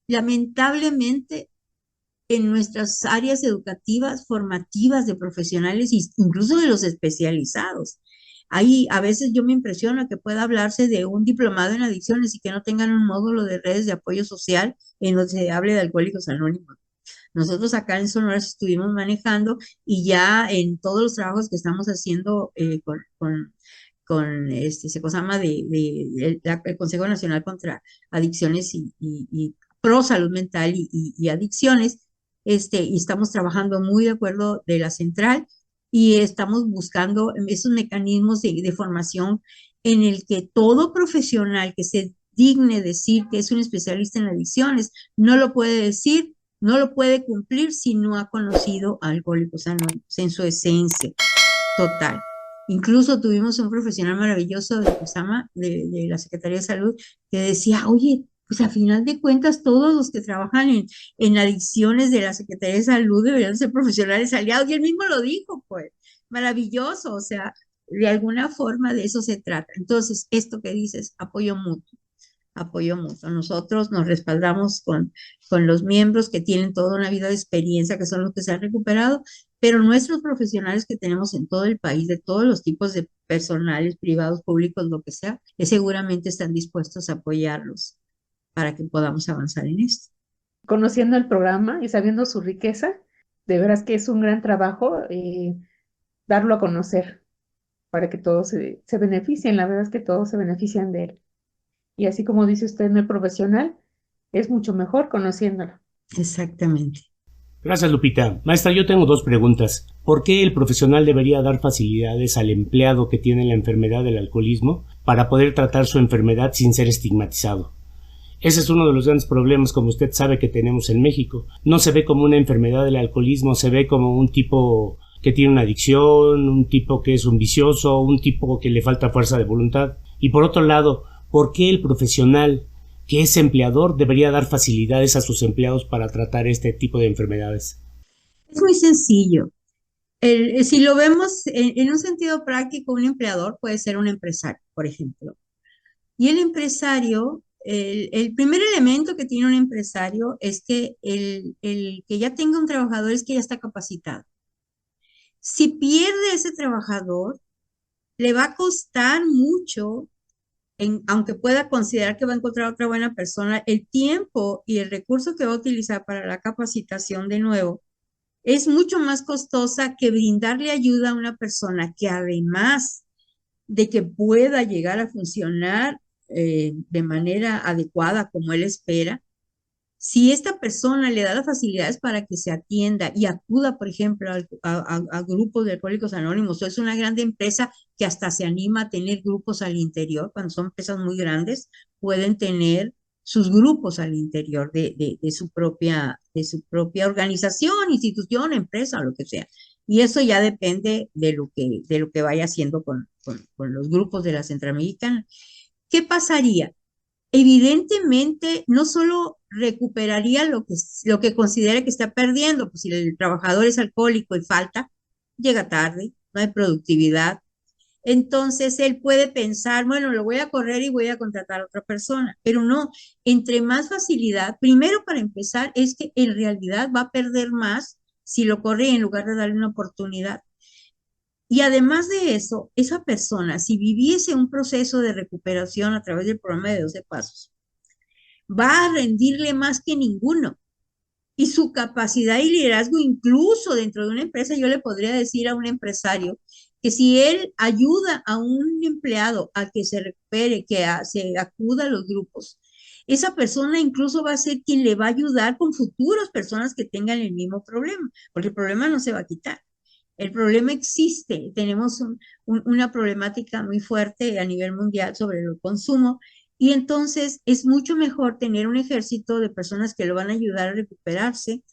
lamentablemente en nuestras áreas educativas, formativas de profesionales, incluso de los especializados, ahí a veces yo me impresiono que pueda hablarse de un diplomado en adicciones y que no tengan un módulo de redes de apoyo social en donde se hable de Alcohólicos Anónimos. Nosotros acá en Sonora estuvimos manejando y ya en todos los trabajos que estamos haciendo se llama el Consejo Nacional contra Adicciones y Pro Salud Mental y Adicciones, y estamos trabajando muy de acuerdo de la central y estamos buscando esos mecanismos de formación en el que todo profesional que se digne decir que es un especialista en adicciones no lo puede decir, no lo puede cumplir si no ha conocido a Alcohólicos Anónimos en su esencia total. Incluso tuvimos un profesional maravilloso de COSAMA, de la Secretaría de Salud, que decía, oye, pues a final de cuentas todos los que trabajan en adicciones de la Secretaría de Salud deberían ser profesionales aliados, y él mismo lo dijo, pues, maravilloso, o sea, de alguna forma de eso se trata. Entonces, esto que dices, apoyo mutuo. Apoyo mutuo. Nosotros nos respaldamos con los miembros que tienen toda una vida de experiencia, que son los que se han recuperado, pero nuestros profesionales que tenemos en todo el país, de todos los tipos de personales, privados, públicos, lo que sea, que seguramente están dispuestos a apoyarlos para que podamos avanzar en esto. Conociendo el programa y sabiendo su riqueza, de veras que es un gran trabajo darlo a conocer para que todos se beneficien. La verdad es que todos se benefician de él. Y así como dice usted, no el profesional, es mucho mejor conociéndolo. Exactamente. Gracias, Lupita. Maestra, yo tengo dos preguntas. ¿Por qué el profesional debería dar facilidades al empleado que tiene la enfermedad del alcoholismo para poder tratar su enfermedad sin ser estigmatizado? Ese es uno de los grandes problemas, como usted sabe, que tenemos en México. No se ve como una enfermedad del alcoholismo, se ve como un tipo que tiene una adicción, un tipo que es un vicioso, un tipo que le falta fuerza de voluntad. Y por otro lado, ¿por qué el profesional que es empleador debería dar facilidades a sus empleados para tratar este tipo de enfermedades? Es muy sencillo. Si lo vemos en un sentido práctico, un empleador puede ser un empresario, por ejemplo. Y el empresario, el primer elemento que tiene un empresario es que el que ya tenga un trabajador es que ya está capacitado. Si pierde ese trabajador, le va a costar mucho, aunque pueda considerar que va a encontrar otra buena persona, el tiempo y el recurso que va a utilizar para la capacitación de nuevo es mucho más costosa que brindarle ayuda a una persona que además de que pueda llegar a funcionar de manera adecuada como él espera, si esta persona le da las facilidades para que se atienda y acuda, por ejemplo, a grupos de alcohólicos anónimos, o es una gran empresa que hasta se anima a tener grupos al interior, cuando son empresas muy grandes, pueden tener sus grupos al interior de su propia organización, institución, empresa, o lo que sea. Y eso ya depende de lo que vaya haciendo con los grupos de la Central Mexicana. ¿Qué pasaría? Evidentemente no solo recuperaría lo que considera que está perdiendo, pues si el trabajador es alcohólico y falta, llega tarde, no hay productividad. Entonces él puede pensar, bueno, lo voy a correr y voy a contratar a otra persona, pero no, entre más facilidad, primero para empezar, es que en realidad va a perder más si lo corre en lugar de darle una oportunidad. Y además de eso, esa persona, si viviese un proceso de recuperación a través del programa de 12 pasos, va a rendirle más que ninguno. Y su capacidad y liderazgo, incluso dentro de una empresa, yo le podría decir a un empresario que si él ayuda a un empleado a que se recupere, se acuda a los grupos, esa persona incluso va a ser quien le va a ayudar con futuras personas que tengan el mismo problema, porque el problema no se va a quitar. El problema existe, tenemos una problemática muy fuerte a nivel mundial sobre el consumo y entonces es mucho mejor tener un ejército de personas que lo van a ayudar a recuperarse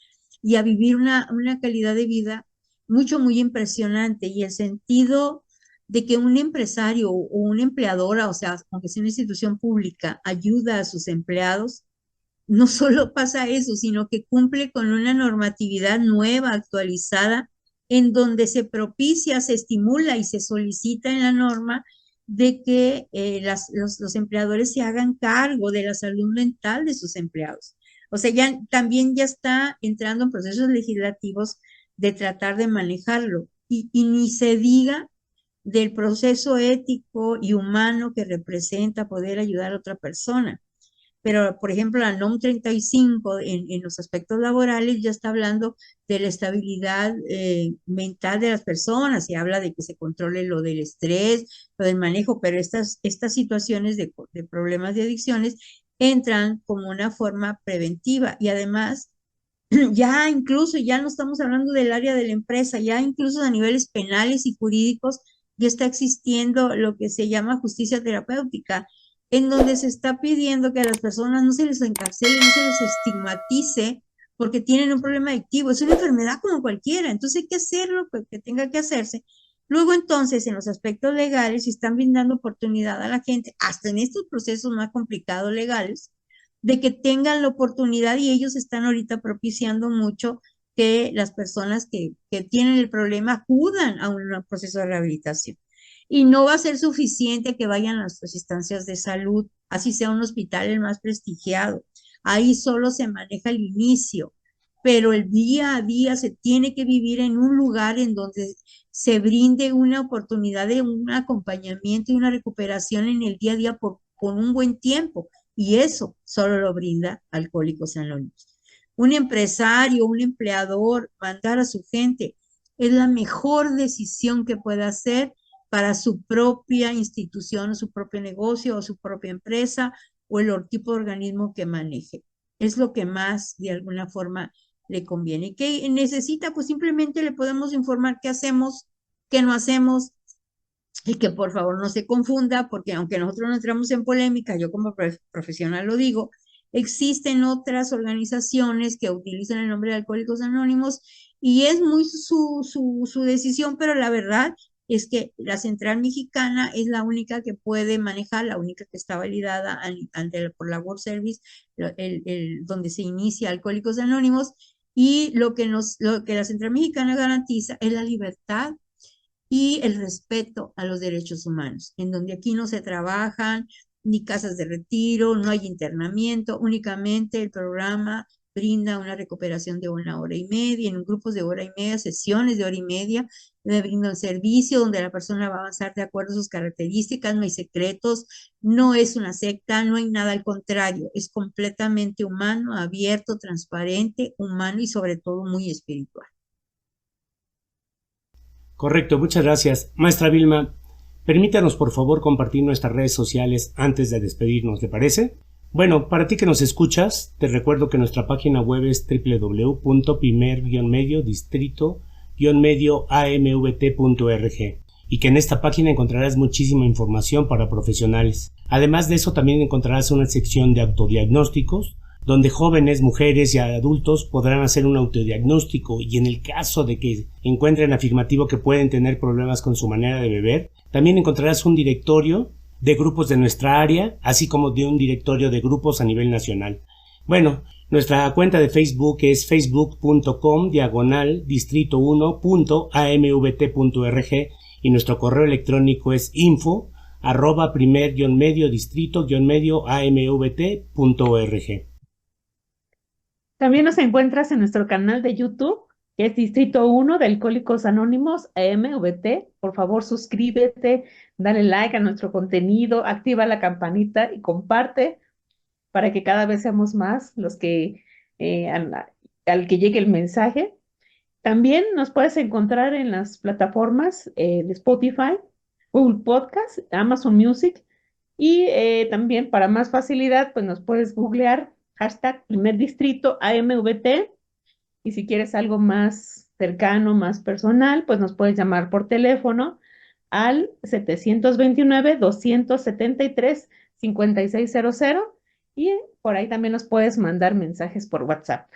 y a vivir una calidad de vida muy impresionante. Y el sentido de que un empresario o una empleadora, o sea, aunque sea una institución pública, ayuda a sus empleados, no solo pasa eso, sino que cumple con una normatividad nueva, actualizada, en donde se propicia, se estimula y se solicita en la norma de que los empleadores se hagan cargo de la salud mental de sus empleados. O sea, también ya está entrando en procesos legislativos de tratar de manejarlo. Y ni se diga del proceso ético y humano que representa poder ayudar a otra persona. Pero, por ejemplo, la NOM 35 en los aspectos laborales ya está hablando de la estabilidad mental de las personas y habla de que se controle lo del estrés, lo del manejo, pero estas situaciones de problemas de adicciones entran como una forma preventiva y además ya incluso, ya no estamos hablando del área de la empresa, ya incluso a niveles penales y jurídicos ya está existiendo lo que se llama justicia terapéutica, en donde se está pidiendo que a las personas no se les encarcele, no se les estigmatice porque tienen un problema adictivo. Es una enfermedad como cualquiera, entonces hay que hacerlo, pues, que tenga que hacerse. Luego entonces, en los aspectos legales, se están brindando oportunidad a la gente, hasta en estos procesos más complicados legales, de que tengan la oportunidad y ellos están ahorita propiciando mucho que las personas que tienen el problema acudan a un proceso de rehabilitación. Y no va a ser suficiente que vayan a nuestras instancias de salud, así sea un hospital el más prestigiado. Ahí solo se maneja el inicio, pero el día a día se tiene que vivir en un lugar en donde se brinde una oportunidad de un acompañamiento y una recuperación en el día a día por un buen tiempo. Y eso solo lo brinda Alcohólicos Anónimos. Un empresario, un empleador, mandar a su gente es la mejor decisión que puede hacer para su propia institución, o su propio negocio, o su propia empresa, o el tipo de organismo que maneje. Es lo que más, de alguna forma, le conviene. ¿Qué necesita? Pues simplemente le podemos informar qué hacemos, qué no hacemos, y que por favor no se confunda, porque aunque nosotros no entramos en polémica, yo como profesional lo digo, existen otras organizaciones que utilizan el nombre de Alcohólicos Anónimos y es muy su decisión, pero la verdad es que la Central Mexicana es la única que puede manejar, la única que está validada por la World Service, donde se inicia Alcohólicos Anónimos, y lo que la Central Mexicana garantiza es la libertad y el respeto a los derechos humanos, en donde aquí no se trabajan ni casas de retiro, no hay internamiento, únicamente el programa brinda una recuperación de 1 hora y media, en grupos de 1 hora y media, sesiones de 1 hora y media, le brinda un servicio donde la persona va a avanzar de acuerdo a sus características, no hay secretos, no es una secta, no hay nada, al contrario, es completamente humano, abierto, transparente, humano y sobre todo muy espiritual. Correcto, muchas gracias. Maestra Vilma, permítanos por favor compartir nuestras redes sociales antes de despedirnos, ¿le parece? Bueno, para ti que nos escuchas, te recuerdo que nuestra página web es www.primer-medio-distrito-medio-amvt.org y que en esta página encontrarás muchísima información para profesionales. Además de eso, también encontrarás una sección de autodiagnósticos, donde jóvenes, mujeres y adultos podrán hacer un autodiagnóstico, y en el caso de que encuentren afirmativo que pueden tener problemas con su manera de beber, también encontrarás un directorio de grupos de nuestra área, así como de un directorio de grupos a nivel nacional. Bueno, nuestra cuenta de Facebook es facebook.com/distrito1.amvt.org y nuestro correo electrónico es info@primer-medio-distrito-medio-amvt.org. También nos encuentras en nuestro canal de YouTube, que es Distrito 1 de Alcohólicos Anónimos AMVT. Por favor, suscríbete, dale like a nuestro contenido, activa la campanita y comparte para que cada vez seamos más los que al que llegue el mensaje. También nos puedes encontrar en las plataformas de Spotify, Google Podcast, Amazon Music, y también para más facilidad, pues nos puedes googlear #Primer Distrito AMVT, y si quieres algo más cercano, más personal, pues nos puedes llamar por teléfono al 729-273-5600, y por ahí también nos puedes mandar mensajes por WhatsApp.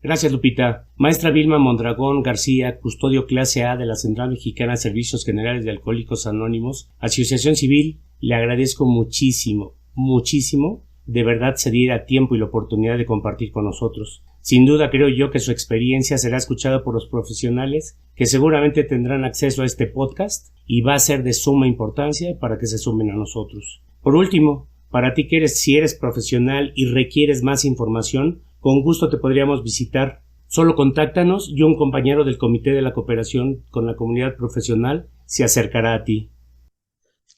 Gracias, Lupita. Maestra Vilma Mondragón García, custodio clase A de la Central Mexicana de Servicios Generales de Alcohólicos Anónimos, Asociación Civil, le agradezco muchísimo, muchísimo, de verdad se diera tiempo y la oportunidad de compartir con nosotros. Sin duda creo yo que su experiencia será escuchada por los profesionales que seguramente tendrán acceso a este podcast y va a ser de suma importancia para que se sumen a nosotros. Por último, para ti si eres profesional y requieres más información, con gusto te podríamos visitar. Solo contáctanos y un compañero del Comité de la Cooperación con la Comunidad Profesional se acercará a ti.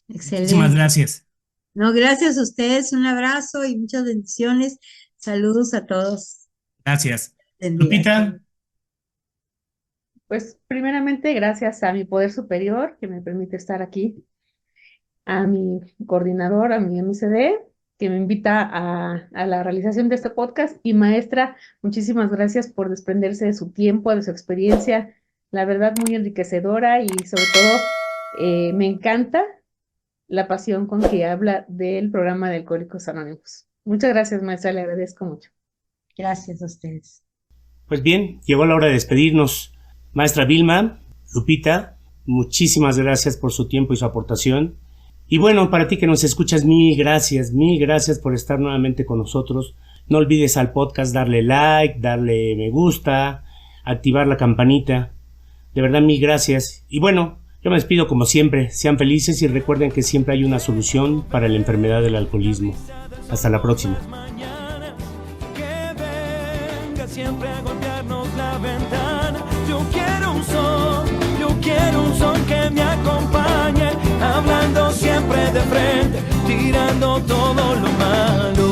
Excelente. Muchísimas gracias. No, gracias a ustedes, un abrazo y muchas bendiciones. Saludos a todos. Gracias. Lupita. Pues primeramente gracias a mi poder superior que me permite estar aquí, a mi coordinador, a mi MCD, que me invita a la realización de este podcast, y maestra, muchísimas gracias por desprenderse de su tiempo, de su experiencia, la verdad muy enriquecedora, y sobre todo me encanta la pasión con que habla del programa de Alcohólicos Anónimos. Muchas gracias, maestra, le agradezco mucho. Gracias a ustedes. Pues bien, llegó la hora de despedirnos. Maestra Vilma, Lupita, muchísimas gracias por su tiempo y su aportación. Y bueno, para ti que nos escuchas, mil gracias por estar nuevamente con nosotros. No olvides al podcast darle like, darle me gusta, activar la campanita. De verdad, mil gracias. Y bueno, yo me despido como siempre. Sean felices y recuerden que siempre hay una solución para la enfermedad del alcoholismo. Hasta la próxima. Que venga siempre a golpearnos la ventana. Yo quiero un son que me acompañe, hablando siempre de frente, tirando todo lo malo.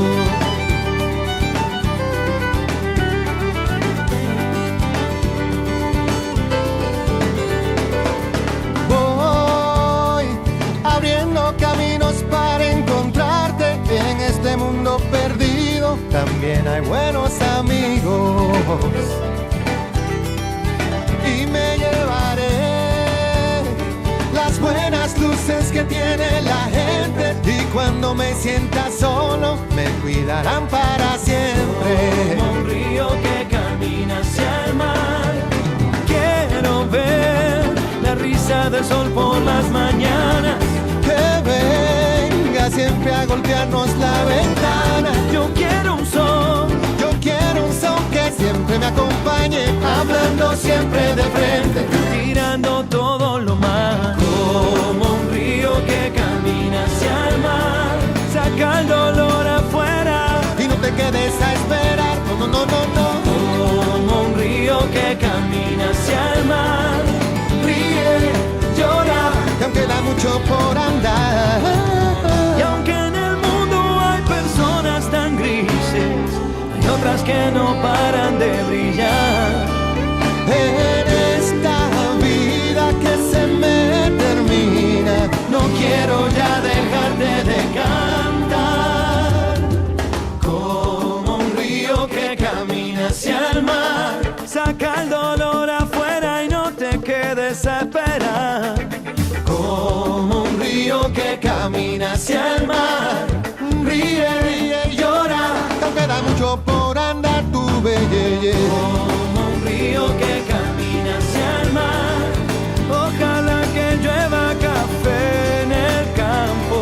Voy abriendo caminos para encontrarte en este mundo perdido. También hay buenos amigos. Y me llevaré las buenas luces que tiene la gente, y cuando me sienta solo me cuidarán para siempre. Como un río que camina hacia el mar. brisa del sol por las mañanas. Que venga siempre a golpearnos la ventana. Yo quiero un son, yo quiero un son que siempre me acompañe, hablando siempre de frente, tirando todo lo malo, como un río que camina hacia el mar. Saca el dolor afuera y no te quedes a esperar, no, no, no, no, no. Como un río que camina hacia el mar. Ríe, llora, y aunque da mucho por andar, y aunque en el mundo hay personas tan grises, hay otras que no paran de brillar. en esta vida que se me termina, No quiero ya dejarte de cantar. Como un río que camina hacia el mar. Saca el dolor afuera y no te quedes a esperar. Como un río que camina hacia el mar. Ríe, ríe, llora, aunque da mucho por andar, tu belleza. como un río que camina hacia el mar. Ojalá que llueva café en el campo,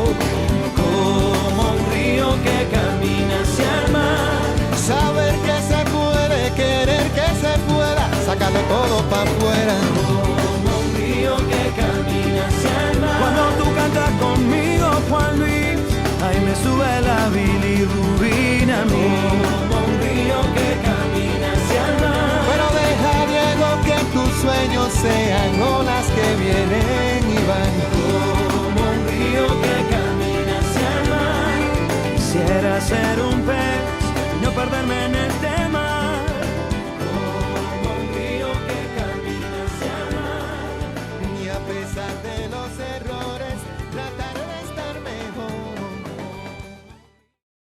como un río que camina hacia el mar. Saber que se puede, querer que se pueda, sacarlo todo para afuera. Como un río que camina hacia el mar. Cuando tú cantas conmigo, Juan Luis, ahí me sube la bilirrubina a mí. Como un río que camina hacia el mar. Pero deja, Diego, que tus sueños sean olas que vienen y van. Como un río que camina hacia el mar. Quisiera ser un pez